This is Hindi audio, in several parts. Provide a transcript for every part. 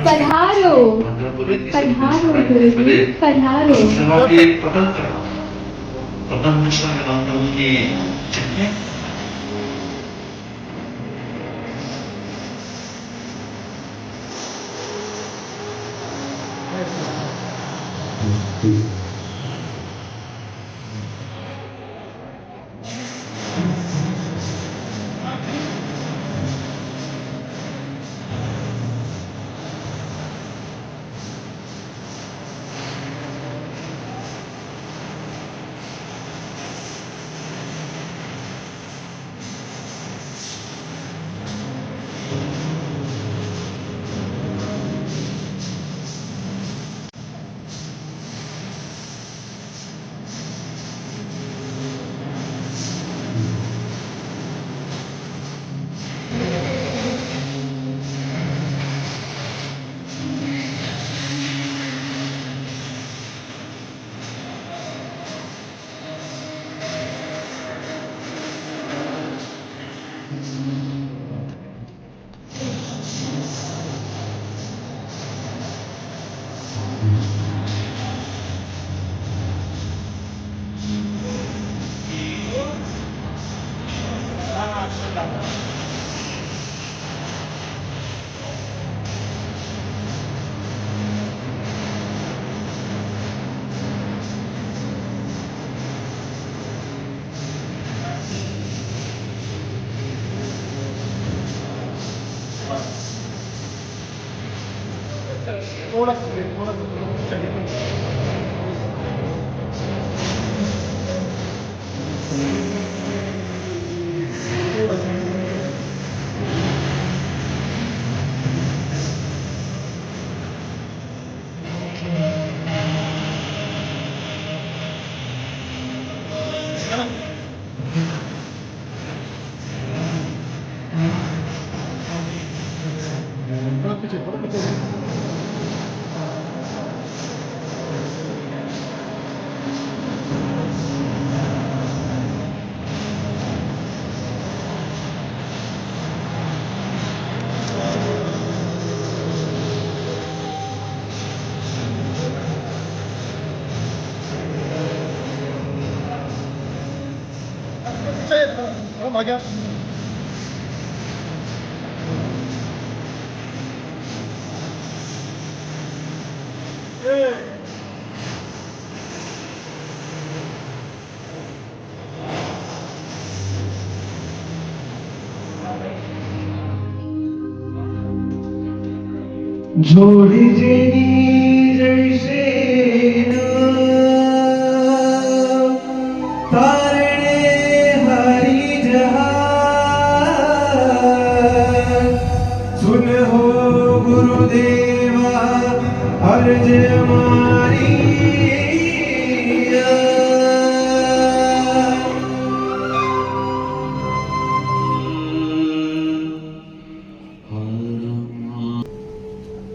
पधारो पधारो गुरुजी पधारो। सेवा की एक प्रबंध की चिट्ठी जोड़ी जेनी जैसे तारणे हरि जहां सुन हो गुरुदेवा अर्ज हमारी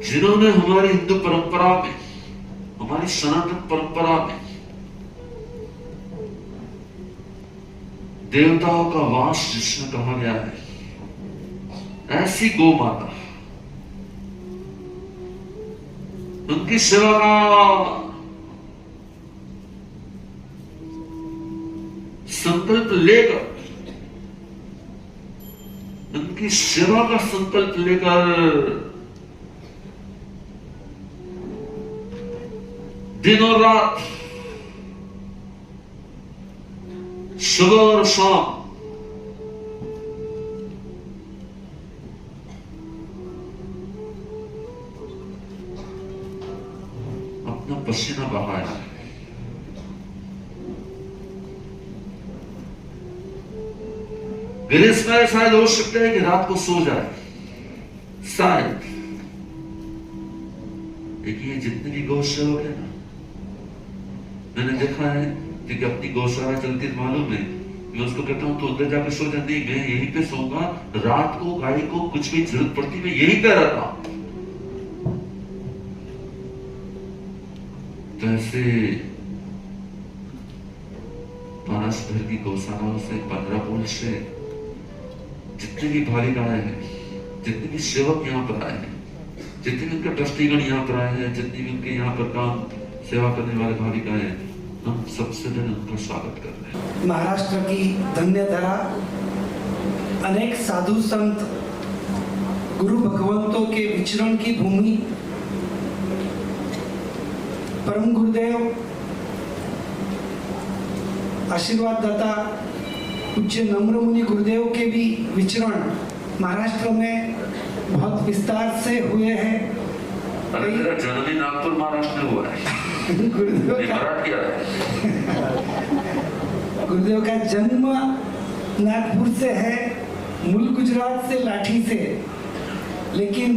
जिन्होंने हमारी हिंदू परंपरा में, हमारी सनातन परंपरा में देवताओं का वास जिसमें कहा गया है, ऐसी गौ माता, उनकी सेवा का संकल्प लेकर, उनकी सेवा का संकल्प लेकर दिन और रात, सुबह और शाम अपना पसीना बहाया है। गिरीश में शायद हो सकता है कि रात को सो जाए, शायद, लेकिन ये जितने भी गौ सेवक है ना, मैंने देखा है कि अपनी गौशाला चलती मालूम है, मैं उसको कहता हूं तो उधर जाकर सो जा, नहीं मैं यहीं पे सोऊंगा, रात को गाय को कुछ भी जरूरत पड़ती मैं यहीं पे रहता हूं। तो ऐसे पास भर की गौशालाओं से, 15 पुल से जितने भी भारी गाय हैं, जितने भी सेवक यहाँ पर आए हैं, जितने भी उनके ट्रस्टीगण यहाँ पर आए हैं, जितनी भी उनके यहाँ पर काम सेवा करने वाले भाविकाएं हैं, हम सबसे पहले उनका स्वागत कर रहे हैं। महाराष्ट्र की धन्य धरा, अनेक साधु संत, गुरु भगवंतों के विचरण की भूमि, परम गुरुदेव आशीर्वाद दाता पूज्य नम्र मुनि गुरुदेव के भी विचरण महाराष्ट्र में बहुत विस्तार से हुए हैं। अरे मेरा जन्म ही नागपुर महाराष्ट्र में हुआ है। गुरुदेव का मराठिया है। गुरुदेव का जन्म नागपुर से है, मूल गुजरात से, लाठी से, लेकिन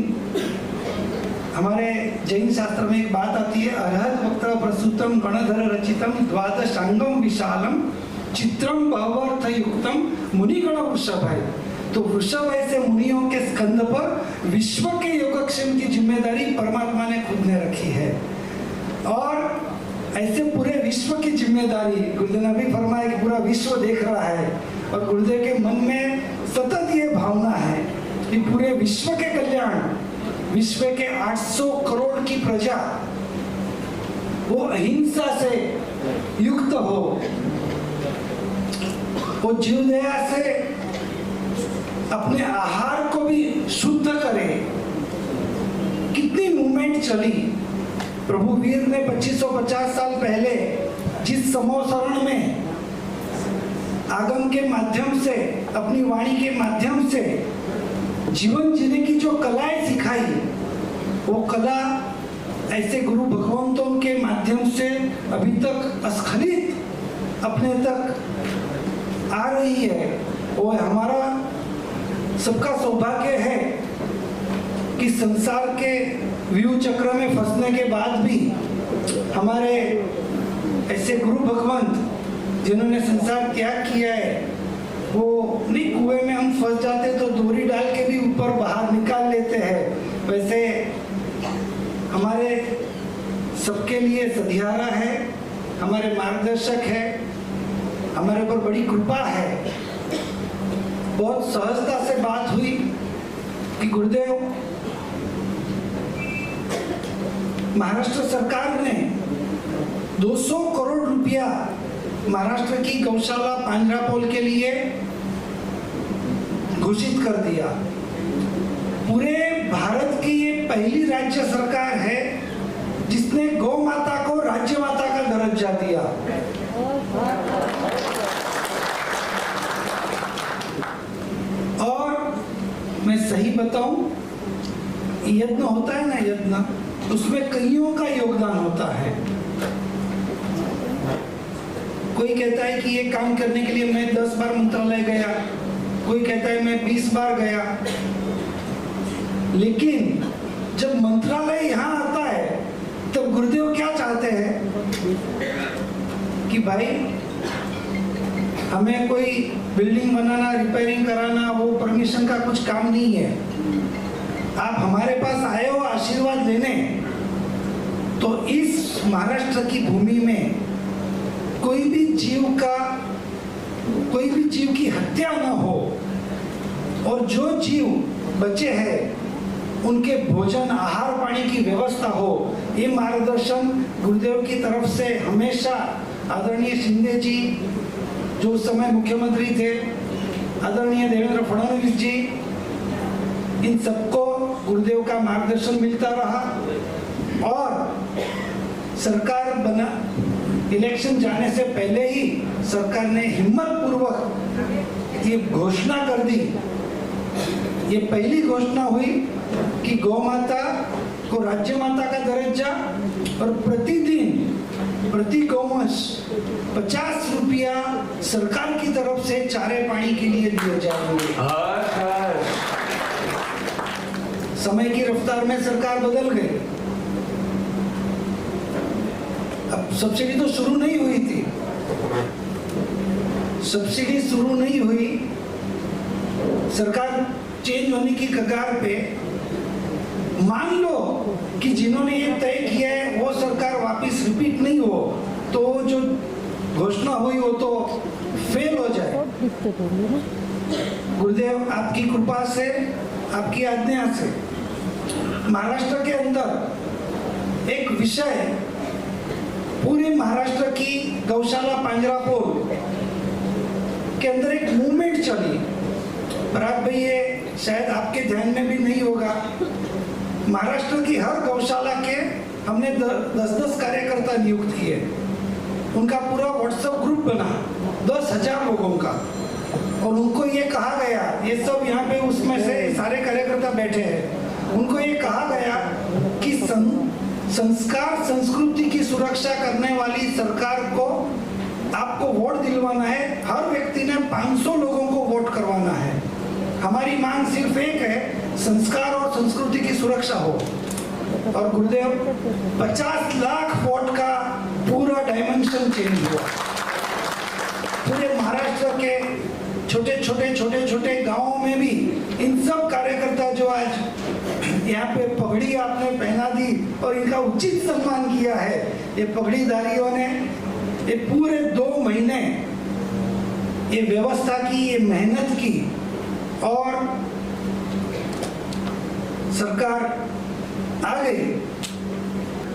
हमारे जैन शास्त्र में एक बात आती है, अरहत वक्त्र प्रसूतम गणधर रचितम द्वादशांगम विशालम चित्रम भवर्थ युक्तम मुनिगण वृषभ है। तो वृषभ ऐसे मुनियों के स्कंद पर विश्व के योगक्षेम की जिम्मेदारी परमात्मा ने खुद ने रखी है, और ऐसे पूरे विश्व की जिम्मेदारी गुरुदेव ने भी फरमाया कि पूरा विश्व देख रहा है, और गुरुदेव के मन में सतत ये भावना है कि पूरे विश्व के कल्याण, विश्व के 800 करोड़ की प्रजा वो अहिंसा से युक्त हो, वो जीवदया से अपने आहार को भी शुद्ध करे। कितनी मूवमेंट चली प्रभु वीर ने 2550 साल पहले जिस समोसरण में आगम के माध्यम से, अपनी वाणी के माध्यम से जीवन जीने की जो कलाएं सिखाई, वो कला ऐसे गुरु भगवंतों के माध्यम से अभी तक अस्खलित अपने तक आ रही है। वो हमारा सबका सौभाग्य है कि संसार के व्यू चक्र में फंसने के बाद भी हमारे ऐसे गुरु भगवंत जिन्होंने संसार त्याग किया है, वो नहीं कुएं में हम फंस जाते तो डोरी डाल के भी ऊपर बाहर निकाल लेते हैं, वैसे हमारे सबके लिए सधियारा है, हमारे मार्गदर्शक है, हमारे ऊपर बड़ी कृपा है। बहुत सहजता से बात हुई कि गुरुदेव, महाराष्ट्र सरकार ने 200 करोड़ रुपया महाराष्ट्र की गौशाला पांजरापोल के लिए घोषित कर दिया। पूरे भारत की ये पहली राज्य सरकार है जिसने गौ माता को राज्य माता का दर्जा दिया। और मैं सही बताऊं, यज्ञ होता है ना, यज्ञ, उसमें कईयों का योगदान होता है। कोई कहता है कि ये काम करने के लिए मैं 10 बार मंत्रालय गया, कोई कहता है मैं 20 बार गया, लेकिन जब मंत्रालय यहाँ आता है तब गुरुदेव क्या चाहते हैं कि भाई हमें कोई बिल्डिंग बनाना, रिपेयरिंग कराना, वो परमिशन का कुछ काम नहीं है। आप हमारे पास आए हो आशीर्वाद लेने, तो इस महाराष्ट्र की भूमि में कोई भी जीव की हत्या न हो, और जो जीव बचे हैं उनके भोजन, आहार पानी की व्यवस्था हो। ये मार्गदर्शन गुरुदेव की तरफ से हमेशा आदरणीय शिंदे जी जो उस समय मुख्यमंत्री थे, आदरणीय देवेंद्र फडणवीस जी, इन सबको गुरुदेव का मार्गदर्शन मिलता रहा। और सरकार बना, इलेक्शन जाने से पहले ही सरकार ने हिम्मत पूर्वक ये घोषणा कर दी, ये पहली घोषणा हुई कि गौ माता को राज्य माता का दर्जा, और प्रतिदिन प्रति गौवंश 50 रुपया सरकार की तरफ से चारे पानी के लिए दिए जाएंगे। समय की रफ्तार में सरकार बदल गई। अब सब्सिडी तो शुरू नहीं हुई थी, सब्सिडी शुरू नहीं हुई, सरकार चेंज होने की कगार पे। मान लो कि जिन्होंने ये तय किया है वो सरकार वापस रिपीट नहीं हो, तो जो घोषणा हुई वो तो फेल हो जाए। गुरुदेव आपकी कृपा से, आपकी आज्ञा से महाराष्ट्र के अंदर एक विषय, पूरे महाराष्ट्र की गौशाला पांजरापोल के अंदर एक मूवमेंट चली। पराग भाई, ये शायद आपके ध्यान में भी नहीं होगा, महाराष्ट्र की हर गौशाला के हमने 10-10 कार्यकर्ता नियुक्त किए। उनका पूरा व्हाट्सएप ग्रुप बना 10,000 लोगों का, और उनको ये कहा गया, ये सब यहाँ पे उसमें से सारे कार्यकर्ता बैठे हैं, उनको ये कहा गया कि संस्कार संस्कृति की सुरक्षा करने वाली सरकार को आपको वोट दिलवाना है। हर व्यक्ति ने 500 लोगों को वोट करवाना है। हमारी मांग सिर्फ एक है, संस्कार और संस्कृति की सुरक्षा हो। और गुरुदेव, 50 लाख वोट का पूरा डायमेंशन चेंज हुआ। पूरे महाराष्ट्र के छोटे छोटे गांवों में भी इन सब कार्यकर्ता जो आज यहाँ पे पगड़ी आपने पहना दी और इनका उचित सम्मान किया है, ये पगड़ीधारियों ने ये पूरे 2 महीने ये व्यवस्था की, ये मेहनत की, और सरकार आ गई।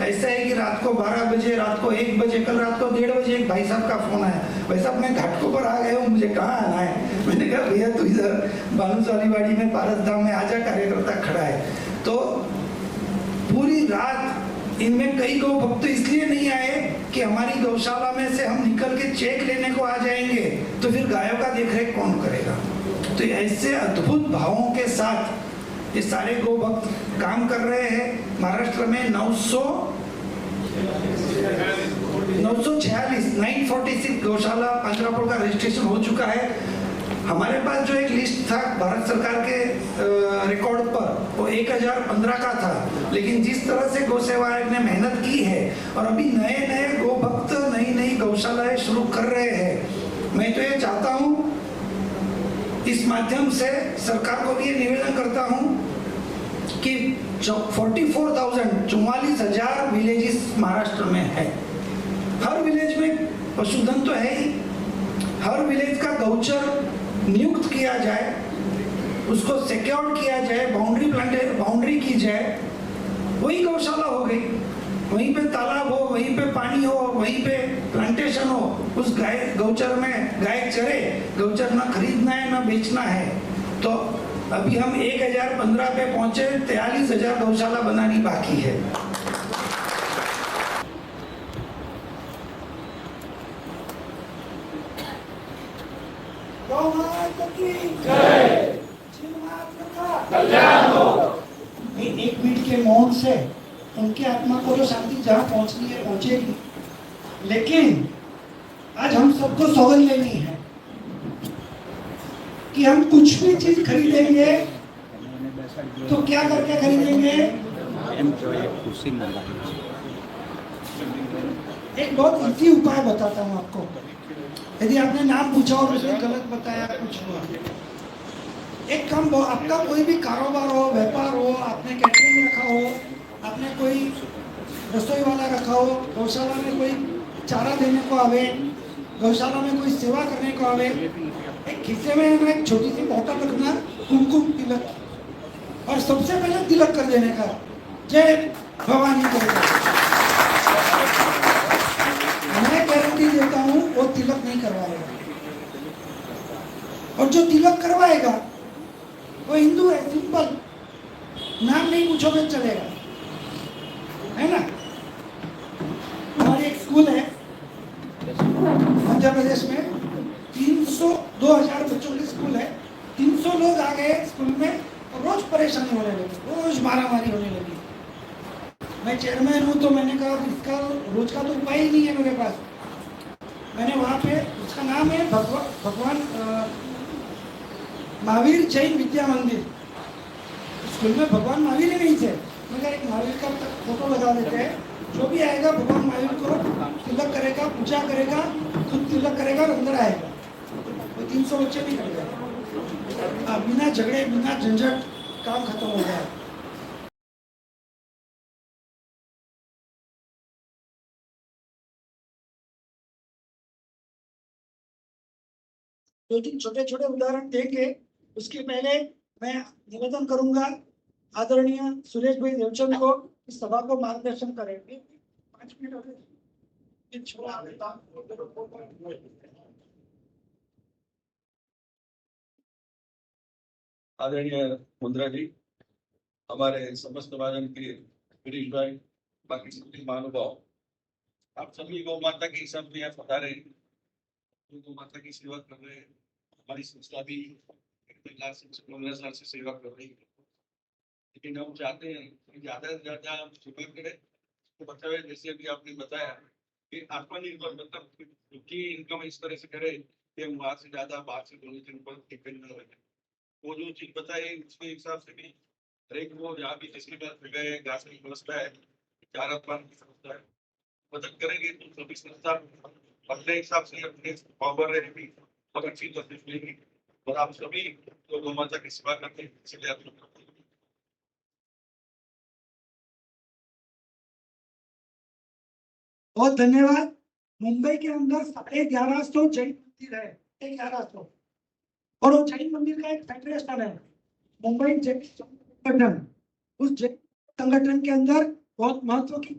ऐसा है कि रात को 12 बजे, रात को 1 बजे, कल रात को 1:30 बजे एक भाई साहब का फोन आया, भाई साहब मैं घाटकोपर आ गया हूँ, मुझे कहाँ आना है। मैंने कहा भैया तू इधर बालूशालीवाड़ी में पारसधाम में आजा, कार्यकर्ता खड़ा है। तो पूरी रात इनमें कई गौ भक्त इसलिए नहीं आए कि हमारी गौशाला में से हम निकल के चेक लेने को आ जाएंगे तो फिर गायों का देखरेख कौन करेगा। तो ऐसे अद्भुत भावों के साथ ये सारे गौ भक्त काम कर रहे हैं। महाराष्ट्र में 946 गौशाला पांजरापोल का रजिस्ट्रेशन हो चुका है। हमारे पास जो एक लिस्ट था भारत सरकार के रिकॉर्ड पर, वो 1015 का था, लेकिन जिस तरह से गौ सेवा आयोग ने मेहनत की है और अभी नए गौ भक्त नई गौशालाएं शुरू कर रहे हैं, मैं तो ये चाहता हूँ, इस माध्यम से सरकार को भी ये निवेदन करता हूँ कि 44,000 विलेजेस महाराष्ट्र में है। हर विलेज में पशुधन तो है ही, हर विलेज का गौचर नियुक्त किया जाए, उसको सिक्योर किया जाए, बाउंड्री की जाए, वही गौशाला हो गई। वहीं पे तालाब हो, वहीं पे पानी हो, वहीं पे प्लांटेशन हो, उस गौचर में गाय चरे, गौचर ना खरीदना है ना बेचना है। तो अभी हम 1015 पे पहुंचे, 43,000 गौशाला बनानी बाकी है। एक मिनट के मौन से उनकी आत्मा को तो शांति जहाँ पहुँचनी है पहुँचेगी, लेकिन आज हम सबको सौगंध लेनी है कि हम कुछ भी चीज खरीदेंगे तो क्या करके खरीदेंगे। एक बहुत इजी उपाय बताता हूँ आपको। यदि आपने नाम पूछा और उसने गलत बताया, कुछ हुआ, एक काम, आपका कोई भी कारोबार हो, व्यापार हो, आपने कैटरिंग रखा हो, आपने कोई रसोई वाला रखा हो, गौशाला में कोई चारा देने को आवे, गौशाला में कोई सेवा करने को आवे, एक खिस्से में एक छोटी सी बोतल रखना, कुमकुम तिलक, और सबसे पहले तिलक कर देने का, जय भवानी करेगा। मैं गारंटी देता हूँ वो तिलक नहीं करवाएगा, और जो तिलक करवाएगा वो हिंदू है, सिंपल, नाम नहीं पूछोगे चलेगा, है ना। हमारी एक स्कूल है मध्य प्रदेश में, 2000 बच्चों की स्कूल है, 300 लोग आ गए स्कूल में, रोज परेशानी होने लगी, रोज मारामारी होने लगी। मैं चेयरमैन हूँ तो मैंने कहा इसका रोज का तो उपाय ही नहीं है मेरे पास। मैंने वहाँ पे, उसका नाम है भगवान महावीर जैन विद्या मंदिर, स्कूल में भगवान महावीर ही नहीं थे, मगर एक महावीर का फोटो लगा देते हैं, जो भी आएगा भगवान महावीर को तिलक करेगा, पूजा करेगा, खुद तिलक करेगा और अंदर आएगा। वो 300 बच्चे नहीं कर गए, बिना झगड़े बिना झंझट काम खत्म हो गया। दो तीन छोटे छोटे उदाहरण देंगे, उसके पहले मैं निवेदन करूंगा आदरणीय सुरेश भाई देवचंद को इस सभा को मार्गदर्शन करेंगे। 5 मिनट हो गए। ये छोड़ा देता हूं। आदरणीय मुद्रा जी, हमारे समस्त महाजन के गिरीश भाई, बाकी सभी महानुभाव, आप सभी गौ माता की सब में आप बता रहे हैं, गौ माता की सेवा कर रहे हैं। हमारी संस्था भी 15 से 15 साल से सेवा कर रही है, लेकिन हम चाहते हैं कि ज्यादा से ज्यादा आप सेवा करें। तो बताए जैसे अभी आपने बताया कि आत्मनिर्भर मतलब की इनकम इस तरह से करे कि हम बाहर से ज्यादा बाहर से डोनेशन पर डिपेंड न रहे। वो जो चीज बताई उसके हिसाब से भी हर एक वो जहाँ भी जिसके पास गए घास की व्यवस्था है, चारा पानी की व्यवस्था है, मदद करेंगे तो सभी संस्था अपने हिसाब से अपने पावर रहेगी और अच्छी तस्वीर मिलेगी। और आप सभी जो गौ माता की सेवा करते हैं इसलिए आप लोग करते हैं। बहुत धन्यवाद। मुंबई के अंदर 1150 जैन मंदिर है, 1100, और वो जैन मंदिर का एक फेडरेशन है, मुंबई जैन संगठन। उस जैन संगठन के अंदर बहुत महत्व की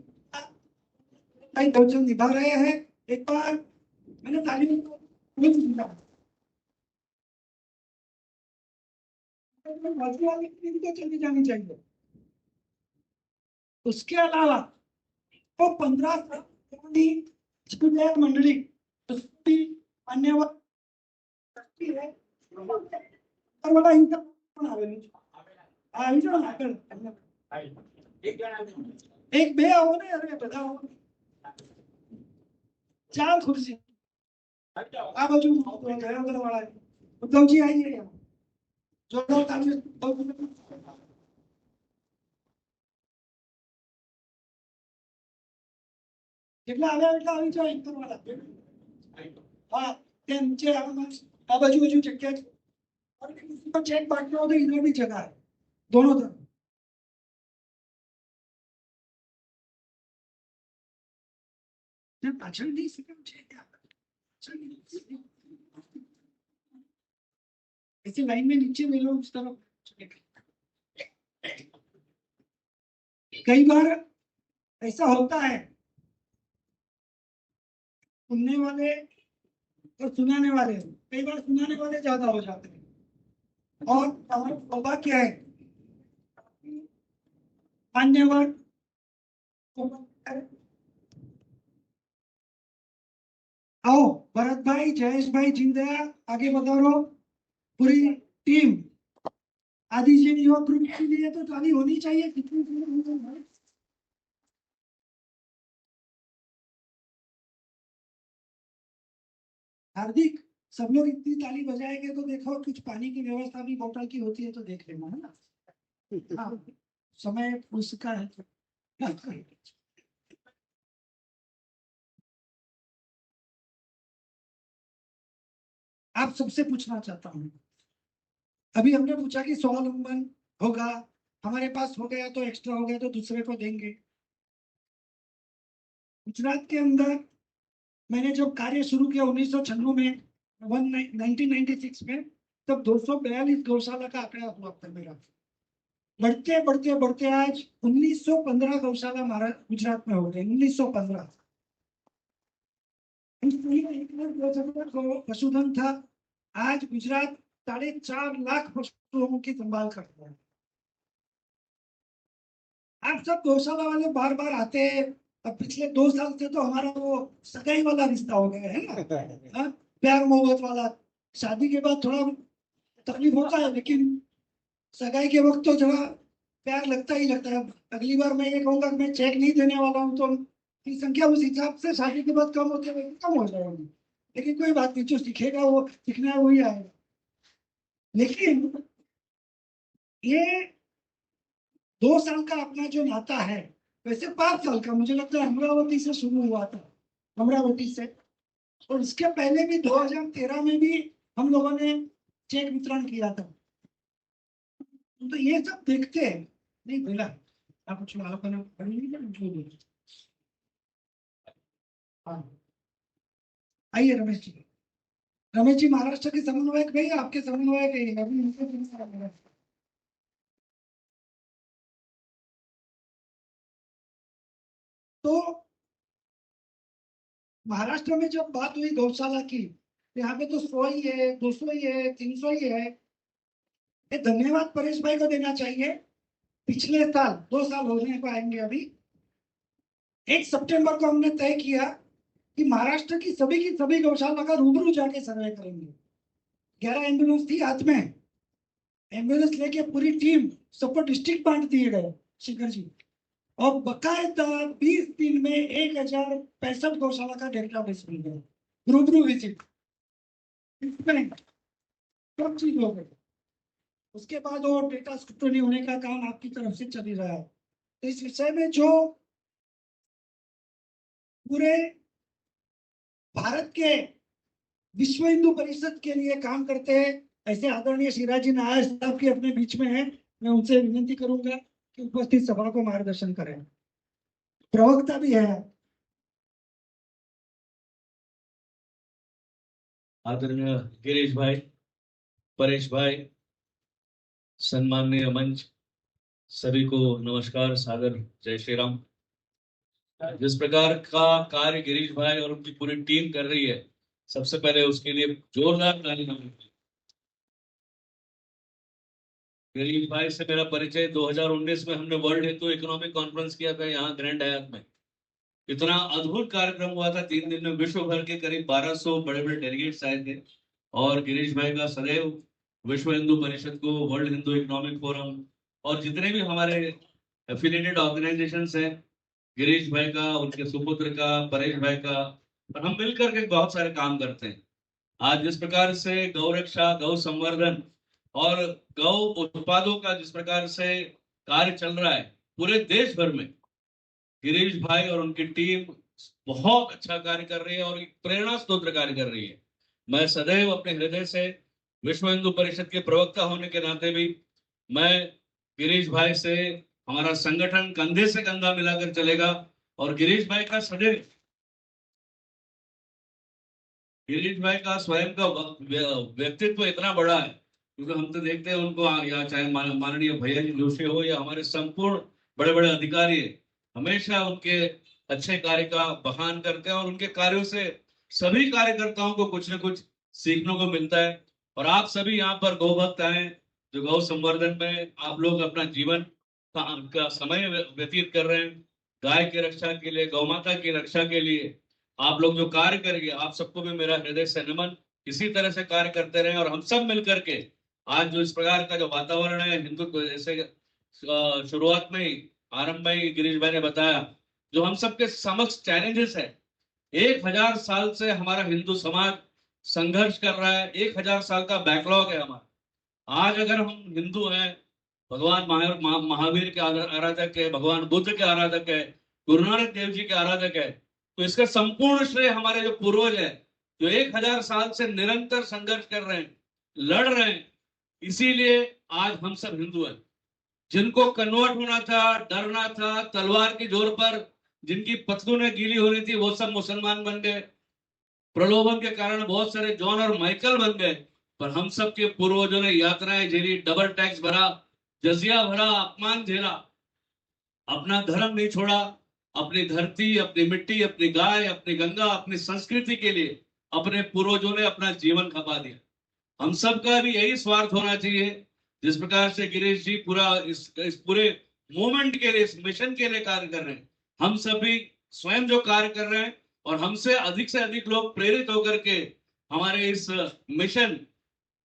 भूमिका निभा रहे हैं। एक बार मैंने तालीम चली जानी चाहिए। उसके अलावा वो 15 मंडली मान्यवर है वाला इनका एक बे आओ ने अरे बताओ 4 खुर्सी आ बाजू घर वाला है। उद्धव जी आइए यहाँ, जोरदार ताली। કેટલા આવ્યા એટલા આવી જાઓ એક વાળા હા તે નીચે આ બાજુ જગ્યા છે और किसी को चेक बांटना हो तो इधर भी जगह है, दोनों तरफ। पाछળ नहीं सकम છે क्या ऐसे लाइन में नीचे ले लो उस तरफ। कई बार ऐसा होता है, सुनने वाले और सुनाने वाले, कई बार सुनाने वाले ज्यादा हो जाते हैं। और हमारा सौभाग्य है मान्यवर आओ भरत भाई, जयेश भाई, जिंदया आगे बढ़ो। पूरी टीम आदिजीन युवा ग्रुप के लिए तो ताली होनी चाहिए। कितनी हार्दिक, सब लोग इतनी ताली बजाएंगे तो देखो कुछ पानी की व्यवस्था भी बोतल की होती है तो देख लेना, है ना। हाँ, समय उसका है। आप सबसे पूछना चाहता हूँ, अभी हमने पूछा कि स्वावलंबन होगा, हमारे पास हो गया तो एक्स्ट्रा हो गया तो दूसरे को देंगे। गुजरात के अंदर मैंने जब कार्य शुरू किया 1996 में, 1996 में, तब 242 गौशाला का आंकड़ा हुआ था मेरा। बढ़ते बढ़ते बढ़ते आज 1915 गौशाला हमारा गुजरात में हो गए। 1915 पशुधन था। आज गुजरात 4.5 लाख पशुओं की संभाल करता है। आप सब गौशाला वाले बार बार आते हैं। अब पिछले 2 साल से तो हमारा वो सगाई वाला रिश्ता हो गया है ना, हाँ? प्यार मोहब्बत वाला। शादी के बाद थोड़ा तकलीफ होता है, लेकिन सगाई के वक्त तो थोड़ा प्यार लगता ही लगता है। अगली बार मैं ये कहूंगा कि मैं चेक नहीं देने वाला हूँ, तो की संख्या उस हिसाब से शादी के बाद कम होते हुए कम हो जाएगी। लेकिन कोई बात नहीं, जो सीखेगा वो सीखना है वही आएगा। लेकिन ये 2 साल का अपना जो नाता है, वैसे 5 साल का मुझे लगता है अमरावती से शुरू हुआ था, अमरावती से। और इसके पहले भी 2013 में भी हम लोगों ने चेक वितरण किया था। तो ये सब देखते हैं। नहीं बोला आप कुछ आलोचना करेंगे? हाँ, आइए रमेश जी। रमेश जी महाराष्ट्र के समन्वयक भाई, आपके समन्वयक है अभी। तो महाराष्ट्र में जब बात हुई गौशाला की, यहाँ पे तो 100 ही है, 200 ही है, 300 ही है। ये धन्यवाद परेश भाई को देना चाहिए। पिछले साल 2 साल होने को आएंगे अभी, 1 सितंबर को हमने तय किया कि महाराष्ट्र की सभी गौशाला का रूबरू जाके सर्वे करेंगे। 11 एम्बुलेंस थी हाथ में, एम्बुलेंस लेके पूरी टीम सबको डिस्ट्रिक्ट बांट दिए गए शिखर जी, और बकायदा 20 दिन में 1065 गौशाला का डेटाबेस मिल गया, रूबरू विजिट, इसमें सब चीज हो गई। उसके बाद वो डेटा स्क्रूटनी होने का काम आपकी तरफ से चल ही रहा है। तो इस विषय में जो पूरे भारत के विश्व हिंदू परिषद के लिए काम करते हैं, ऐसे आदरणीय शिराजी नायर साहब की अपने बीच में है, मैं उनसे विनती करूंगा कि उपस्थित सभा को मार्गदर्शन करें। प्रवक्ता भी है। आदरणीय गिरीश भाई, परेश भाई, सम्माननीय मंच, सभी को नमस्कार, सादर जय श्री राम। जिस प्रकार का कार्य गिरीश भाई और उनकी पूरी टीम कर रही है, सबसे पहले उसके लिए जोरदार ताली बजाएं। गिरीश भाई से मेरा परिचय 2019 में हमने वर्ल्ड हिंदू इकोनॉमिक कॉन्फ्रेंस किया था यहाँ ग्रैंड हयात में। इतना अद्भुत कार्यक्रम हुआ था, 3 दिन में विश्व भर के करीब 1200 बड़े बड़े डेलीगेट्स आए थे। और गिरीश भाई का सदैव विश्व हिंदू परिषद को, वर्ल्ड हिंदू इकोनॉमिक फोरम और जितने भी हमारे एफिलिएटेड ऑर्गेनाइजेशंस हैं, गिरीश भाई का, उनके सुपुत्र का, परेश भाई का, और हम मिलकर के बहुत सारे काम करते हैं। आज जिस प्रकार से गौ रक्षा, गौ संवर्धन और गौ उत्पादों का जिस प्रकार से कार्य चल रहा है पूरे देश भर में, गिरीश भाई और उनकी टीम बहुत अच्छा कार्य कर रही है और एक प्रेरणा स्रोत कार्य कर रही है। मैं सदैव अपने हृदय से विश्व हिंदू परिषद के प्रवक्ता होने के नाते भी मैं गिरीश भाई से, हमारा संगठन कंधे से कंधा मिलाकर चलेगा। और गिरीश भाई का सदैव, गिरीश भाई का स्वयं का व्यक्तित्व इतना बड़ा है, क्योंकि हम तो देखते हैं उनको, या चाहे माननीय भैया जी जोशी हो या हमारे संपूर्ण बड़े बड़े अधिकारी, हमेशा उनके अच्छे कार्य का बखान करते हैं और उनके कार्यों से सभी कार्यकर्ताओं को कुछ न कुछ सीखने को मिलता है। और आप सभी यहाँ पर गौभक्त आए, जो गौ संवर्धन में आप लोग अपना जीवन का समय व्यतीत कर रहे हैं, गाय की रक्षा के लिए, गौ माता की रक्षा के लिए आप लोग जो कार्य करेंगे, आप सबको भी मेरा हृदय से नमन। इसी तरह से कार्य करते रहे और हम सब मिलकर के आज जो इस प्रकार का जो वातावरण है हिंदुत्व, जैसे शुरुआत में ही, आरंभ में ही गिरीश भाई ने बताया, जो हम सबके समक्ष चैलेंजेस है, 1000 साल से हमारा हिंदू समाज संघर्ष कर रहा है, 1000 साल का बैकलॉग है हमारा। आज अगर हम हिंदू हैं, भगवान महावीर के आराधक है, भगवान बुद्ध के आराधक है, गुरु नानक देव जी के आराधक है, तो इसका संपूर्ण श्रेय हमारे जो पूर्वज है, जो 1000 साल से निरंतर संघर्ष कर रहे हैं, लड़ रहे हैं, इसीलिए आज हम सब हिंदू हैं। जिनको कन्वर्ट होना था, डरना था, तलवार की जोर पर जिनकी पतलूनें गीली हो रही थी, वो सब मुसलमान बन गए। प्रलोभन के कारण बहुत सारे जॉन और माइकल बन गए। पर हम सब के पूर्वजों ने यातनाएं झेली, डबल टैक्स भरा, जजिया भरा, अपमान झेला, अपना धर्म नहीं छोड़ा, अपनी धरती, अपनी मिट्टी, अपनी गाय, अपनी गंगा, अपनी संस्कृति के लिए अपने पूर्वजों ने अपना जीवन खपा दिया। हम सबका भी यही स्वार्थ होना चाहिए। जिस प्रकार से गिरीश जी पूरा इस पूरे मूवमेंट के लिए, इस मिशन के लिए कार्य कर रहे हैं, हम सभी स्वयं जो कार्य कर रहे हैं और हमसे अधिक लोग प्रेरित होकर के हमारे इस मिशन,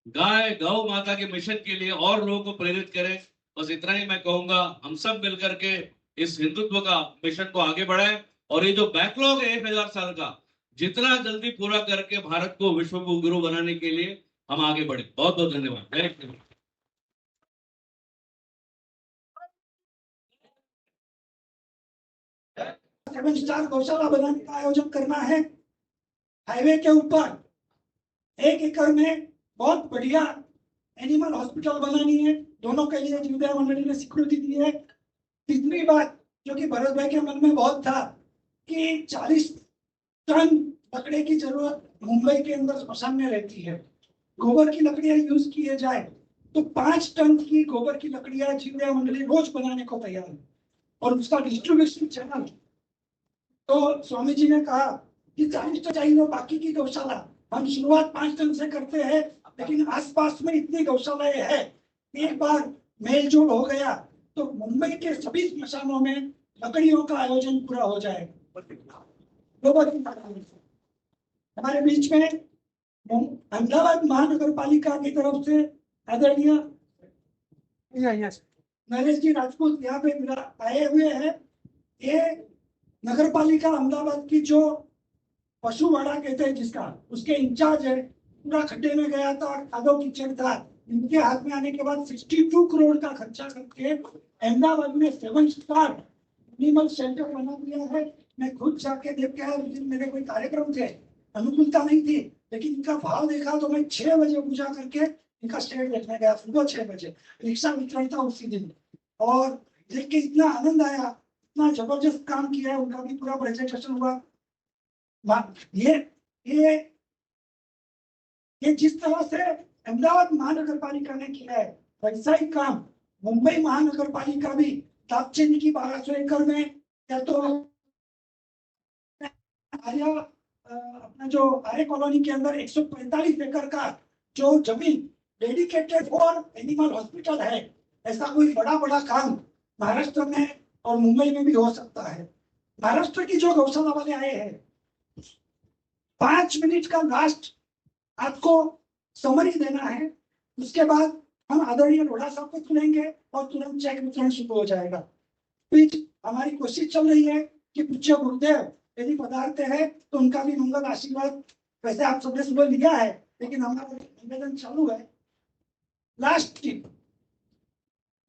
गाय गौ माता के मिशन के लिए और लोगों को प्रेरित करें। बस इतना ही मैं कहूंगा, हम सब मिलकर के इस हिंदुत्व का मिशन को आगे बढ़ाएं और ये जो बैकलॉग है 1000 साल का, जितना जल्दी पूरा करके भारत को विश्व गुरु बनाने के लिए हम आगे बढ़े। बहुत बहुत धन्यवाद। जय श्री राम। 7 स्टार गौशाला बनाने का आयोजन करना है। हाईवे के ऊपर 1 एकड़ में बहुत बढ़िया एनिमल हॉस्पिटल बनानी है। दोनों के लिए जीवदया मंडली ने स्वीकृति दी है। तीसरी बात जो कि भरत भाई के मन में बहुत था कि 40 टन लकड़ी की जरूरत मुंबई के अंदर श्मशान में रहती है, गोबर की लकड़ियां यूज किए जाए तो 5 टन की गोबर की लकड़ियां जीवदया मंडली रोज बनाने को तैयार है। और उसका डिस्ट्रीब्यूशन चैनल तो स्वामी जी ने कहा कि 40 टन चाहिए बाकी की गौशाला, हम शुरुआत 5 टन से करते हैं, लेकिन आसपास में इतनी गौशालाएं है, एक बार मेलजोल हो गया तो मुंबई के सभी स्मशानों में लकड़ियों का आयोजन पूरा हो जाएगा। हमारे बीच में अहमदाबाद महानगर पालिका की तरफ से आदरणीय नरेश जी राजपूत यहाँ पे आए हुए हैं। ये नगर पालिका अहमदाबाद की जो पशुवाड़ा कहते हैं जिसका, उसके इंचार्ज है। पूरा खड्डे में गया था, खादो कीचड़ था, इनके हाथ में आने के बाद 62 करोड़ का खर्चा करके अहमदाबाद में 7 स्टार एनिमल सेंटर बना दिया है। मैं खुद जाके देख के आया, उस दिन मेरे कोई कार्यक्रम थे, अनुकूलता नहीं थी, लेकिन इनका भाव देखा तो मैं 6 बजे पूजा करके इनका स्टेट देखने गया, सुबह 6 बजे रिक्शा वितरण था उसी दिन, और देख के इतना आनंद आया, इतना जबरदस्त काम किया है। उनका भी पूरा प्रेजेंटेशन हुआ। ये जिस तरह से अहमदाबाद महानगर पालिका ने किया है, वैसा ही काम मुंबई महानगर पालिका भी दापचेनी की 1200 एकड़ में, या तो आर्या अपना जो आर्य कॉलोनी के अंदर 145 एकड़ का जो जमीन डेडिकेटेड फॉर एनिमल हॉस्पिटल है, ऐसा कोई बड़ा काम महाराष्ट्र में और मुंबई में भी हो सकता है। महाराष्ट्र की जो गौशाला वाले आए हैं, 5 मिनट का लास्ट आपको समरी देना है, उसके बाद हम आदरणीय लोढ़ा साहब को सुनेंगे और तुरंत चेक वितरण शुरू हो जाएगा। बीच हमारी कोशिश चल रही है कि पूज्य गुरुदेव यदि पदार्थ है तो उनका भी मंगल आशीर्वाद, वैसे आप सबने सुबह लिया है, लेकिन हमारा निवेदन चालू है। लास्ट टिप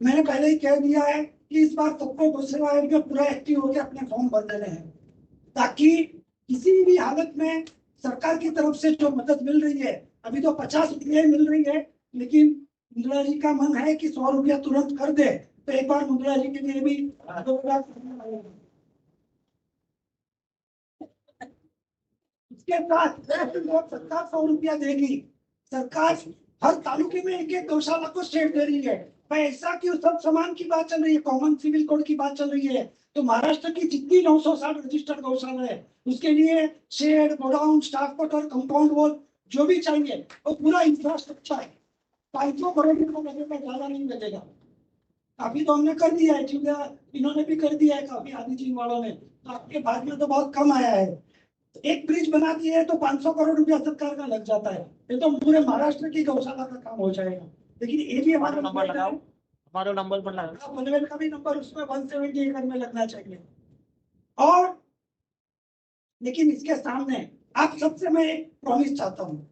मैंने पहले ही कह दिया है कि इस बार सबको गौसेवा आयोग में पूरा एक्टिव होकर अपने फॉर्म भर देने हैं, ताकि किसी भी हालत में सरकार की तरफ से जो मदद मिल रही है, अभी तो 50 रुपये मिल रही है, लेकिन मुद्रा जी का मन है कि 100 रुपया तुरंत कर दे, तो एक बार मुद्रा जी के लिए भी इसके साथ सरकार 100 रुपया देगी। सरकार हर तालुके में एक गौशाला को शेड दे रही है। ऐसा कि सब सामान की बात चल रही है, कॉमन सिविल कोड की बात चल रही है, तो महाराष्ट्र की जितनी 960 रजिस्टर्ड गौशाला है उसके लिए shed, godown, staff quarter, compound wall जो भी चाहिए वो पूरा इंफ्रास्ट्रक्चर है। 500 करोड़ रुपये लगेगा, ज्यादा नहीं लगेगा। काफी तो हमने कर दिया है, इन्होंने भी कर दिया है काफी, आदि जी वालों ने, तो आपके बाद में तो बहुत कम आया है। एक ब्रिज बना दिए है तो 500 करोड़ रुपया सरकार का लग जाता है, ये तो पूरे महाराष्ट्र की गौशाला का काम हो जाएगा। लेकिन ये भी हमारा नंबर लगाओ, हमारा नंबर पर लगाओ, मनवेल का भी नंबर उसमें 170 एकड़ में लगना चाहिए। और लेकिन इसके सामने आप सबसे मैं एक प्रॉमिस चाहता हूँ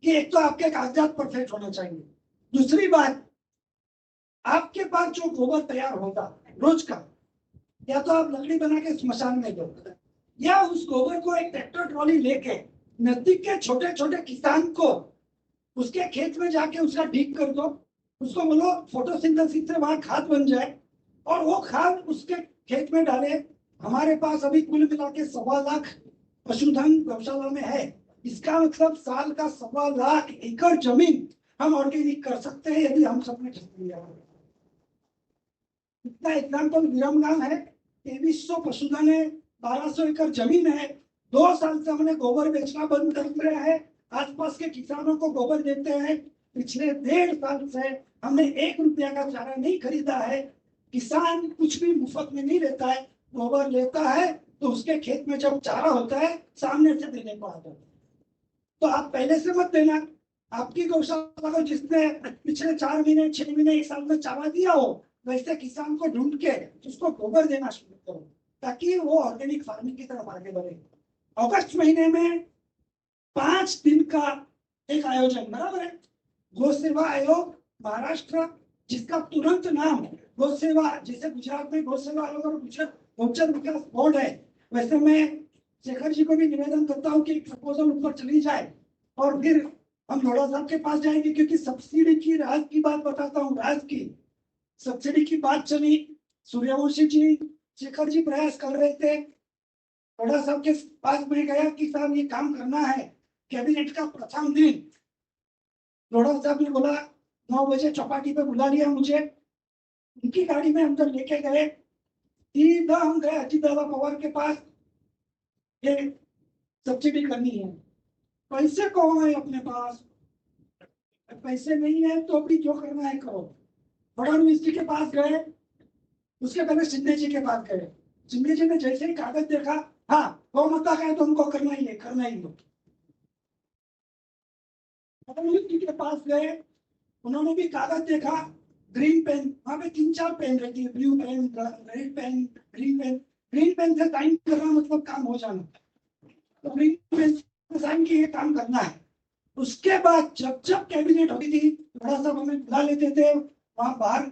कि एक तो आपके कागजात परफेक्ट होना चाहिए, दूसरी बात आपके पास जो गोबर तैयार होगा रोज का, या तो आप लकड़ी बना के स्मशान में दो, या उस गोबर को एक ट्रैक्टर ट्रॉली लेके नजदीक के छोटे छोटे किसान को उसके खेत में जाके उसका ठीक कर दो, उसको बोलो फोटोसिंथेसिस से वहां खाद बन जाए और वो खाद उसके खेत में डाले। हमारे पास अभी कुल मिला के 1.25 लाख पशुधन गौशाला में है, इसका मतलब साल का 1.25 लाख एकड़ जमीन हम ऑर्गेनिक कर सकते हैं यदि हम सबने ठीक किया। इतना एग्जाम्पल विरमगाम है, 2300 पशुधन है, 1200 एकड़ जमीन है, 2 साल से हमने गोबर बेचना बंद कर दिया है, आसपास के किसानों को गोबर देते हैं। पिछले 1.5 साल से हमने 1 रुपया का चारा नहीं खरीदा है। किसान कुछ भी मुफ्त में नहीं लेता है, गोबर लेता है तो उसके खेत में जब चारा होता है सामने से देने को आता है। तो आप पहले से मत देना, आपकी गौशाला को जिसने पिछले 4 महीने 6 महीने 1 साल में चारा दिया हो, वैसे किसान को ढूंढ के उसको गोबर देना शुरू करो, ताकि वो ऑर्गेनिक फार्मिंग की तरफ आगे बढ़े। अगस्त महीने में 5 दिन का एक आयोजन, बराबर है, गौ सेवा आयोग महाराष्ट्र, जिसका तुरंत नाम गौ सेवा, जैसे गुजरात में गौ सेवा आयोग और गुजरात गौचर विकास बोर्ड है, वैसे मैं शेखर जी को भी निवेदन करता हूँ कि एक प्रपोजल ऊपर चली जाए और फिर हम लोढ़ा साहब के पास जाएंगे, क्योंकि सब्सिडी की राज की बात बताता हूँ, राज की सब्सिडी की बात चली, सूर्यवंशी जी, शेखर जी प्रयास कर रहे थे, लोढ़ा साहब के पास में गया कि साहब ये काम करना है। कैबिनेट का प्रथम दिन लोढ़ा साहब ने बोला 9 बजे चौपाटी पे बुला लिया मुझे, उनकी गाड़ी में अंदर लेके गए, सीधा हम गए अजीत दादा पवार के पास, ये सब्सिडी करनी है। पैसे कौन है अपने पास? पैसे नहीं है तो भी जो करना है करो। फडणवीस जी के पास गए, उसके पहले शिंदे जी के पास गए। शिंदे जी ने जैसे ही कागज देखा, हाँ गौमाता का है तो उनको करना ही है, करना ही है। फडणवीस जी के पास गए, उन्होंने भी कागज देखा, ग्रीन पेन, वहां पे 3-4 पेन रहती है, blue pen, red pen, green pen. Green pen से साइन करना मतलब काम हो जाना, तो ग्रीन पेन से साइन की ये काम करना है। उसके बाद जब जब कैबिनेट होती थी, थोड़ा सा हमें बुला लेते थे, वहां बाहर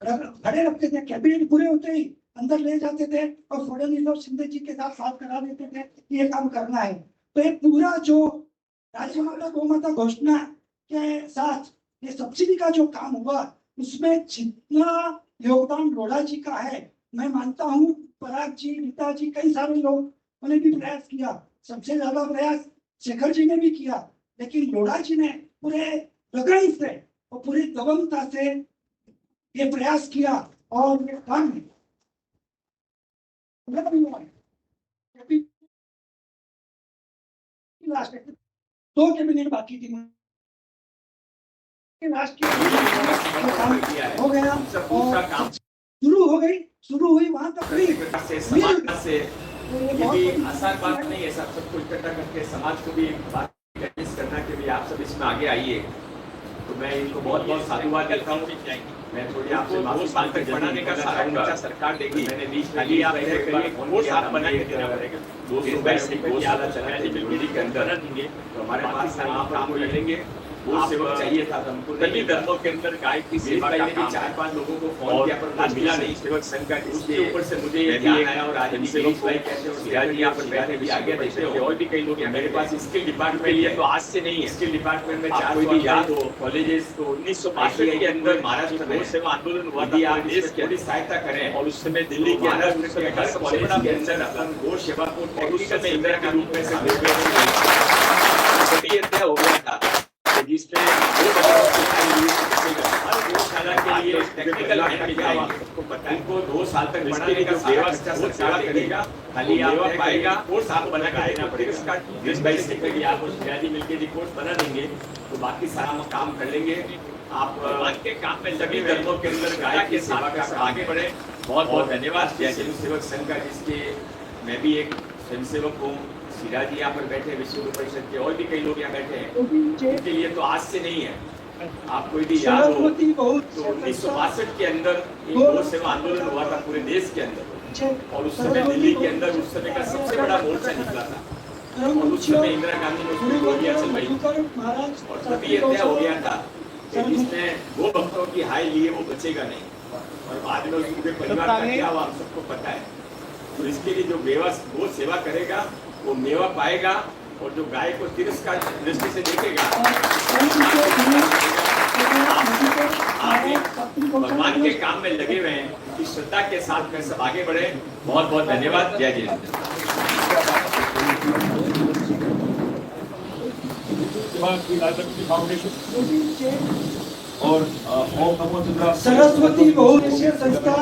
खड़े रखते थे, कैबिनेट पूरे होते ही अंदर ले जाते थे और फडणवीस और शिंदे जी के साथ साथ करा देते थे कि ये काम करना है। तो ये पूरा जो राजमाता गौमाता घोषणा के साथ ये सब्सिडी का जो काम हुआ, उसमें जितना योगदान लोढ़ा जी का है, मैं मानता हूँ पराग जी, रीता जी, कई सारे लोग ने भी प्रयास किया। सबसे ज्यादा प्रयास शेखर जी ने भी किया, लेकिन लोढ़ा जी ने पूरे लगन से और पूरी दबंगता से ये प्रयास किया और ये काम पूरा भी हुआ। लास्ट 2 कैबिनेट बाकी थी, लास्ट हो गया और शुरू हुई वहां तक से ये भी आसान बात नहीं है। सबको इकट्ठा करके समाज को भी बात करना कि भी आप सब इसमें आगे आइए। तो मैं इनको बहुत बहुत साधुवाद देता हूँ। मैं थोड़ी आपसे माफी मांगकर बनाने का सारा सरकार देगी। मैंने 20 खाली आप बना के देना पड़ेगा। 200 बैच गौशाला चलाने बिल्कुल के अंदर तो हमारे पास काम करेंगे। वो सेवक चाहिए था हमको। सभी धर्मों के अंदर गाय की सेवा का काम 4-5 लोगों को फोन किया पर आज मिला नहीं। सेवक संघ का उसके ऊपर से मुझे ये ध्यान आया और आज भी सेवक भाई कहते हैं सिराज जी यहाँ पर बैठे भी आगे देखते हो और भी कई लोग मेरे पास स्किल डिपार्टमेंट लिए तो आज से नहीं है। स्किल डिपार्टमेंट में 4 कोई भी याद हो कॉलेजेस तो 1962 के अंदर महाराष्ट्र में सेवा आंदोलन हुआ था। आप देश की थोड़ी सहायता करें और उस समय दिल्ली के अंदर कॉलेज के अंदर अपन गौ सेवा को टेक्निकल में इंदिरा के रूप में से हो गया था जिसमें गौशाला के लिए टेक्निकल उनको 2 साल तक बनाने का सेवा करेगा। खाली आप पाएगा कोर्स आप बना के देना पड़ेगा। इसका 20 22 रुपए आप उस मिलकर रिपोर्ट बना देंगे तो बाकी सारा काम कर लेंगे। आप के काम में सभी धर्मों के अंदर गाय की सेवा का आगे बढ़े। बहुत बहुत धन्यवाद सेवक संघ का, जिसके मैं भी एक स्वयंसेवक हूँ। सिराज जी यहाँ पर बैठे, विश्व परिषद के और भी कई लोग यहाँ बैठे हैं। उनके लिए तो आज से नहीं है। आप कोई भी याद हो तो 1962 के अंदर गौ सेवा आंदोलन हुआ था पूरे देश के अंदर और उस समय दिल्ली के अंदर उस समय का सबसे बड़ा मोर्चा निकला था और उस समय इंदिरा गांधी ने उसमें गोलियां चलवाई और तभी ये तय हो गया था कि जिसने गो भक्तों की हाय लिए वो बचेगा नहीं। और बाद में उसके परिवार का क्या हुआ आप सबको पता है। तो इसके लिए जो गो सेवा करेगा वो मेवा पाएगा और जो गाय को तिरस्कार दृष्टि से देखेगा भगवान के काम में लगे हुए हैं। इस श्रद्धा के साथ में सब आगे बढ़े। बहुत बहुत धन्यवाद। जय जय। और ओम नमो चंद्रा सरस्वती बहुउद्देशीय संस्था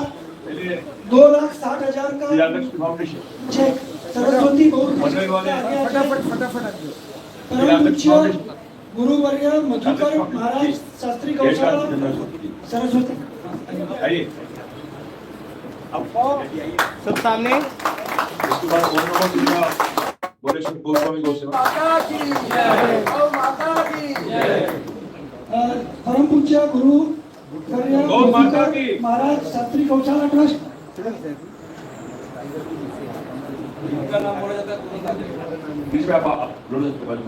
2,60,000 का चेक। सरस्वती बहुउद्देशीय गुरुवर्य मधुकर महाराज शास्त्री गौशाला सरस्वती। सब सामने। उसके बाद ओम नमो चंद्रा बोलेश्वर गोस्वामी गौसेवा। परम पूज्य गुरु महाराज शास्त्री गौशाला ट्रस्ट। इनका नाम बोला जाता है बीच में आप लोड के बाद में।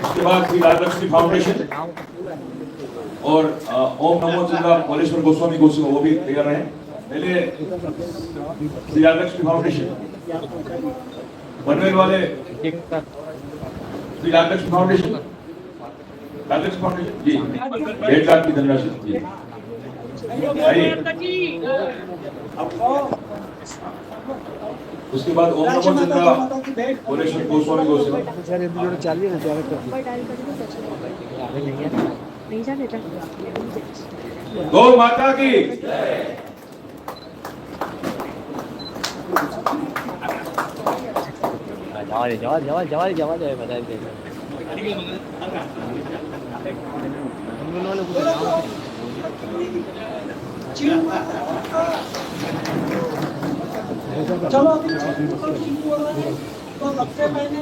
उसके बाद श्री राजलक्ष्मी फाउंडेशन और ओम नमो चंद्रा बोलेश्वर गोस्वामी गौसेवा वो भी तैयार हैं। पहले श्री राजलक्ष्मी फाउंडेशन बनवेल वाले श्री राजलक्ष्मी फाउंडेशन जी 1.5 लाख की धनराशि जी। उसके बाद ओम नमो चंद्रा बोलेश्वर गोस्वामी गौसेवा। गौ माता की चलो अभी शुरू हो रहा है तो सबसे पहले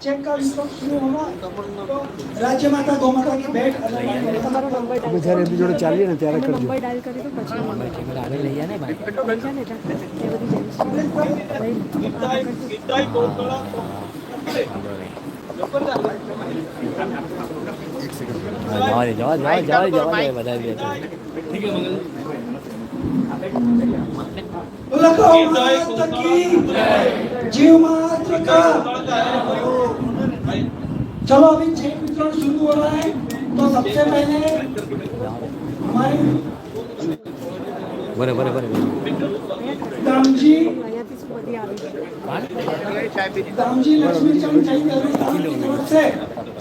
चेक का विश्वास शुरू होगा तो राज्य माता गौ माता की भेंट જ્યારે એમની જોડે ચાલીએ ને ત્યારે કરજો નંબર ડાયલ કરી તો પછી આગળ લઈ જાય ને ભાઈ લઈ જાય ને એ બધી जीव मात्र का चलो अभी चेक वितरण शुरू हो रहा है तो सबसे पहले हमारे दामजी અહીંયાથી બધી આવી दामजी लक्ष्मीचंद चैतन्य की तरफ से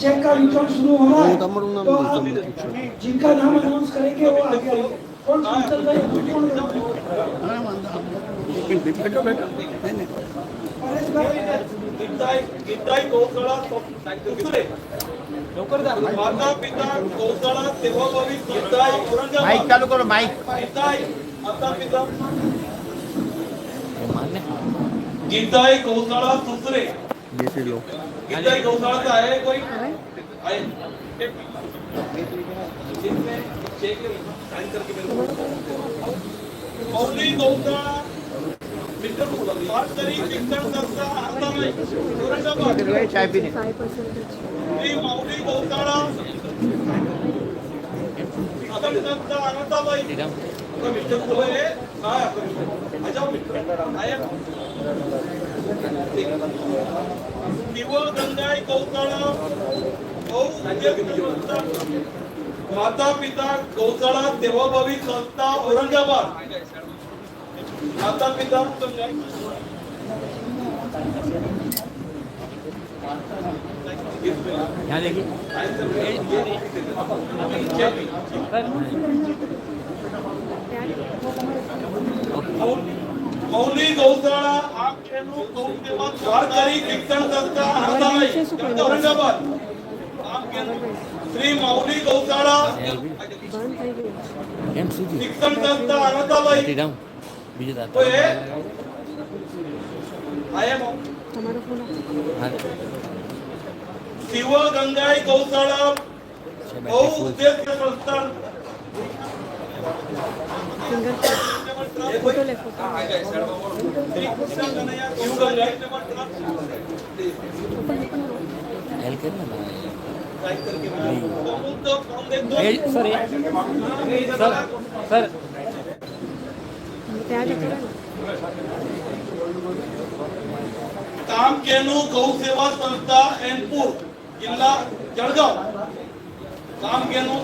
चेक का वितरण शुरू होगा तो आप जिनका नाम अनाउंस करेंगे वो आगे आएंगे कौन स्पॉन्सर भाई परेश भाई माता पिता गौशाला सेवाभावी संस्था औरंगाबाद माइक चालू करो माइक माता पिता गीताई गौशाला सुसरे गीताई गौशाला का है कोई आए जिसमें चेक साइन करके मेरे को मौली गौशाला मिस्टर मार्करी शिक्षण संस्था आंतरराष्ट्रीय औरंगाबाद 5% श्री मौली गौशाला अदम संस्था अनंताबाई तो मिस्टर बोले हां आ जाओ मिस्टर आया दिवा गंगाई गौशाला माता पिता गौशाला सेवाभावी संस्था औरंगाबाद माता पिता यहाँ देखिए मौली गौशाला सरकारी शिक्षण संस्था औरंगाबाद श्री मौली गौशाला शिक्षण संस्था अनंताबाई तो ये आया તમારો ફોન शिव गंगाई गौशाला उद्देश्य संस्था ફોટો લે ફોટો श्री कृष्ण कन्हैया शिव गंगाई सर ત્યાં જતો રહે ને कामकेनु गौ सेवा संस्था एनपूर जिल्हा जळगाव कामकेनु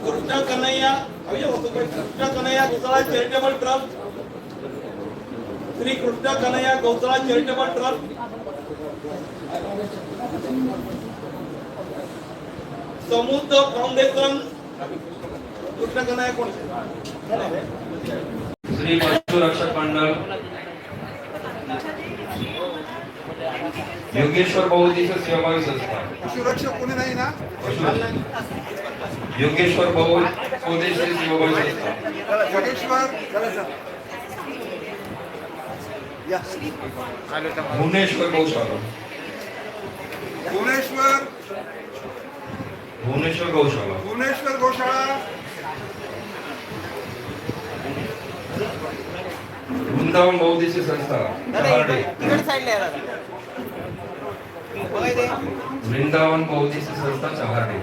कृष्णा कन्हैया गौशाला चैरिटेबल ट्रस्ट श्री कृष्णा कन्हैया गौशाला चैरिटेबल ट्रस्ट समुद्र फाउंडेशन कृष्णा कन्हैया कौन श्री पशु रक्षक मंडल योगेश्वर बहुउद्देशीय सेवाभावी संस्था सुरक्षा कोणी नाही ना योगेश्वर बहुउद्देशीय सेवाभावी संस्था योगेश्वर भुवनेश्वर गौशाला भुवनेश्वर गौशाला वृंदावन बहुउद्देशीय संस्था चहार्डे वृंदावन बहुउद्देशीय संस्था चहार्डे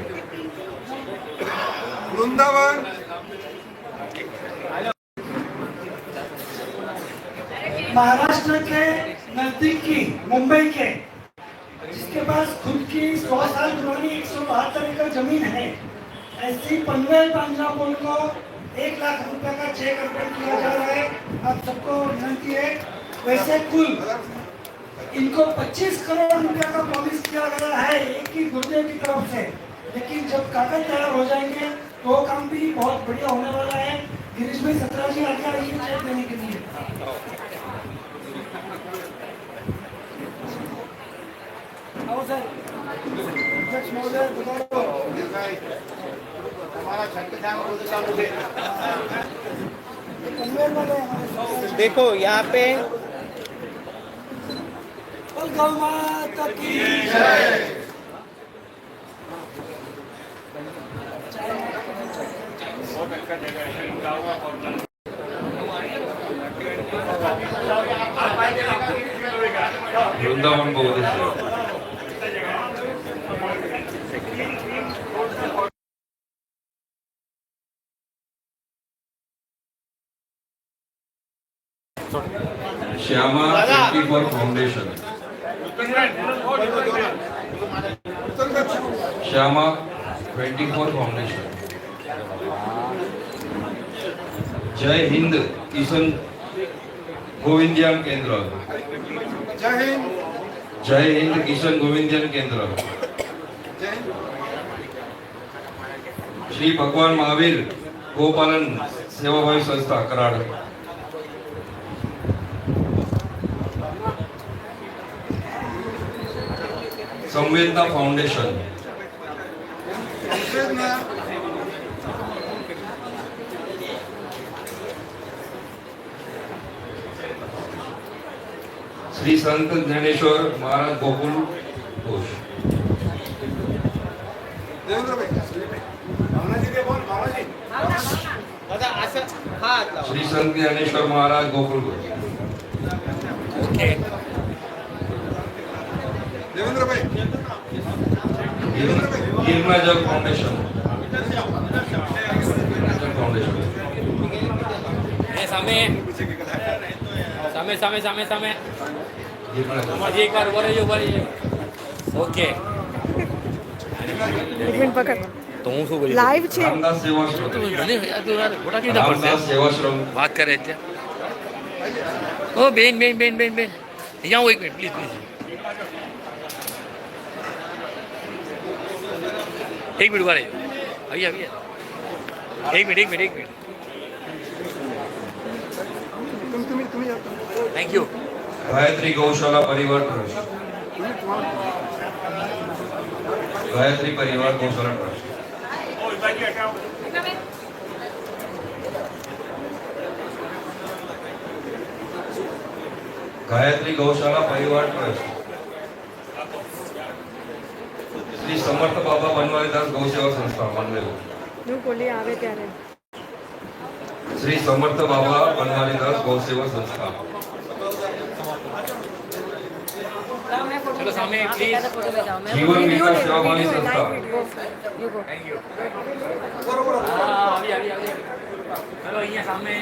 वृंदावन महाराष्ट्र के नजदीकी मुंबई के जिसके पास खुद की 100 साल पुरानी 172 एकड़ जमीन है, ऐसी पनवेल पांजनापुर को 1 लाख रुपए का चेक अर्पण किया जा रहा है। आप सबको विनती है। वैसे कुल इनको 25 करोड़ रुपए का प्रॉमिस किया गया है एक ही गुरुदेव की तरफ से, लेकिन जब कागज तैयार हो जाएंगे तो काम भी बहुत बढ़िया होने वाला है। गिरीश भाई 17 जी आगे आइए चेक देने के लिए। आओ सर। अध्यक्ष महोदय देखो यहाँ पे गौ माता की जय। वृंदावन बहुदेव सेवा। श्यामा 24 फाउंडेशन। श्यामा 24 फाउंडेशन। जय हिंद किशन गोविंदियन केंद्र। जय हिंद किशन गोविंदियन केंद्र। श्री भगवान महावीर गोपालन सेवाभावी संस्था कराड़। संवेदना फाउंडेशन। श्री संत ज्ञानेश्वर महाराज गोकुल घोष। श्री संत ज्ञानेश्वर महाराज गोकुल घोष। गिरनाजल फाउंडेशन। सामे सामे सामे सामे एक बार ओके एक मिनट पकड़ तो હું શું બોલી લાઈવ છે રામદાસ સેવાશ્રમ। ભલે તું યાર ગોટા કીધા રામદાસ સેવાશ્રમ। વાત કરે છે ઓ બેન બેન બેન બેન બેન અહીંયા આવો એક મિનિટ પ્લીઝ પ્લીઝ એક મિનિટ ઉભા રહેજો આવી આવી એક મિનિટ એક મિનિટ એક મિનિટ થેન્ક યુ। गायत्री गौशाला परिवार ट्रस्ट। गायत्री परिवार गौशाला ट्रस्ट। गायत्री गौशाला परिवार ट्रस्ट। श्री समर्थ बाबा बनवारीदास गौसेवा संस्था मानदेव। હું બોલી આવે ત્યારે श्री समर्थ बाबा बनवारीदास गौसेवा संस्था। चलो सामने प्लीज जीवन विकास सेवाभावी संस्था। थैंक यू अभी अभी अभी चलो અહીંયા સામે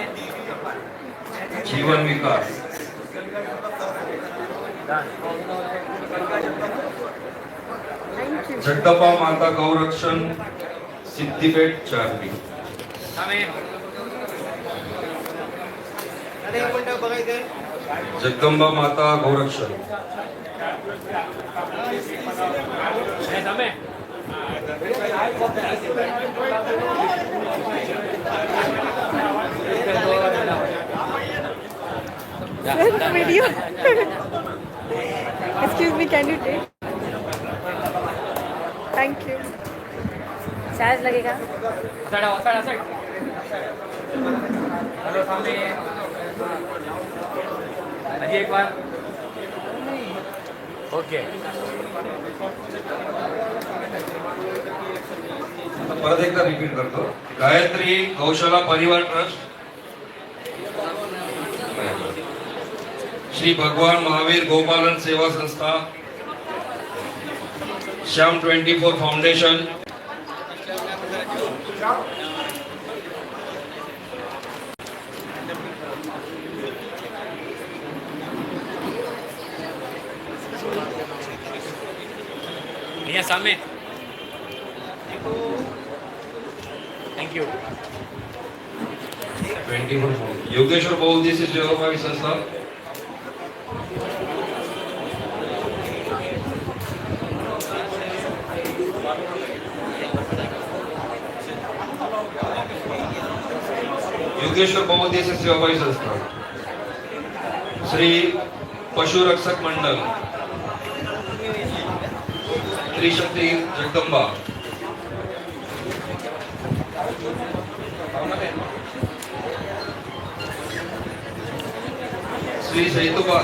जीवन विकास। जगदम्बा माता गौरक्षण सिद्धिपेट चारपी। સામે जगदम्बा माता गौरक्षण। સામે video excuse me can you take thank you charge लगेगा साइड साइड साइड हेलो सामने अजी एक बार ओके परत एकदा रिपीट करतो। गायत्री गौशाला परिवार ट्रस्ट। श्री भगवान महावीर गोपालन सेवा संस्था। श्याम 24 फाउंडेशन। અહીંયા સામે થેન્ક યુ 24 योगेश्वर बहुउद्देशीय सेवाभावी संस्था योगेश्वर बहुउद्देशीय सेवाभावी संस्था श्री पशु रक्षक मंडल त्रिशक्ति जगदम्बा श्री सहितोबा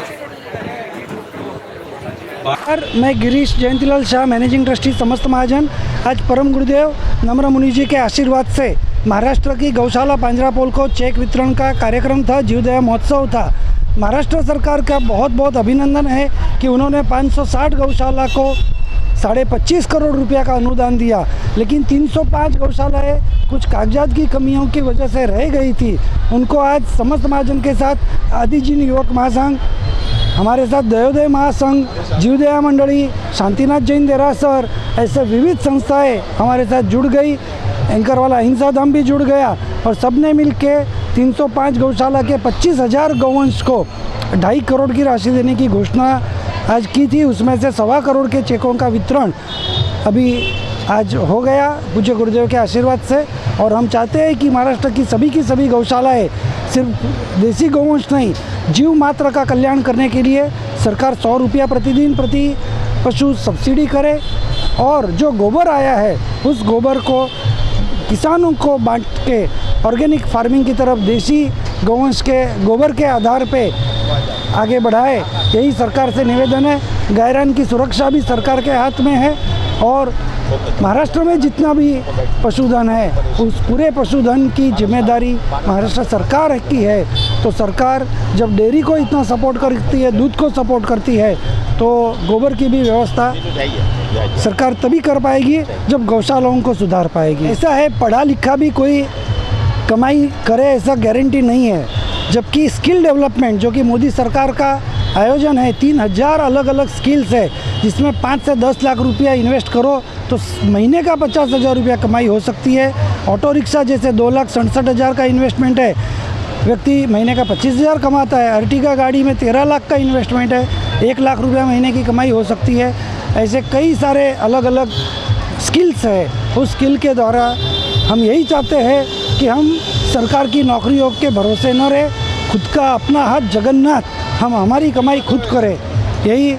मैं गिरीश जयंतीलाल शाह मैनेजिंग ट्रस्टी समस्त महाजन आज परम गुरुदेव नम्र मुनि जी के आशीर्वाद से महाराष्ट्र की गौशाला पांजरापोल को चेक वितरण का कार्यक्रम था, जीवदया महोत्सव था। महाराष्ट्र सरकार का बहुत बहुत अभिनंदन है कि उन्होंने 560 गौशाला को 25.5 करोड़ रुपया का अनुदान दिया, लेकिन 305 गौशालाएँ कुछ कागजात की कमियों की वजह से रह गई थी। उनको आज समस्त महाजन के साथ आदिजीन युवक महासंघ, हमारे साथ दयोदय महासंघ, जीवदया मंडली, शांतिनाथ जैन देरासर, ऐसे विविध संस्थाएं हमारे साथ जुड़ गई। एंकर वाला अहिंसा धाम भी जुड़ गया और सबने मिलके 305 गौशाला के 25,000 गौवंश को 2.5 करोड़ की राशि देने की घोषणा आज की थी। उसमें से 1.25 करोड़ के चेकों का वितरण अभी आज हो गया पूज्य गुरुदेव के आशीर्वाद से। और हम चाहते हैं कि महाराष्ट्र की सभी गौशालाएँ सिर्फ देसी गौवंश नहीं, जीव मात्र का कल्याण करने के लिए सरकार 100 रुपया प्रतिदिन प्रति पशु सब्सिडी करे और जो गोबर आया है उस गोबर को किसानों को बांट के ऑर्गेनिक फार्मिंग की तरफ देसी गौवंश के गोबर के आधार पे आगे बढ़ाए। यही सरकार से निवेदन है। गायरान की सुरक्षा भी सरकार के हाथ में है और महाराष्ट्र में जितना भी पशुधन है उस पूरे पशुधन की जिम्मेदारी महाराष्ट्र सरकार की है। तो सरकार जब डेयरी को इतना सपोर्ट करती है, दूध को सपोर्ट करती है, तो गोबर की भी व्यवस्था सरकार तभी कर पाएगी जब गौशालाओं को सुधार पाएगी। ऐसा है, पढ़ा लिखा भी कोई कमाई करे ऐसा गारंटी नहीं है, जबकि स्किल डेवलपमेंट जो कि मोदी सरकार का आयोजन है, 3000 अलग अलग स्किल्स है जिसमें 5 से 10 लाख रुपया इन्वेस्ट करो तो महीने का 50,000 रुपया कमाई हो सकती है। ऑटो रिक्शा जैसे 2,67,000 का इन्वेस्टमेंट है, व्यक्ति महीने का 25,000 कमाता है। अर्टिगा गाड़ी में 13 लाख का इन्वेस्टमेंट है, 1 लाख रुपया महीने की कमाई हो सकती है। ऐसे कई सारे अलग अलग स्किल्स है। उस स्किल के द्वारा हम यही चाहते हैं कि हम सरकार की नौकरियों के भरोसे न रहे, खुद का अपना हाथ जगन्नाथ, हम हमारी कमाई खुद करें। यही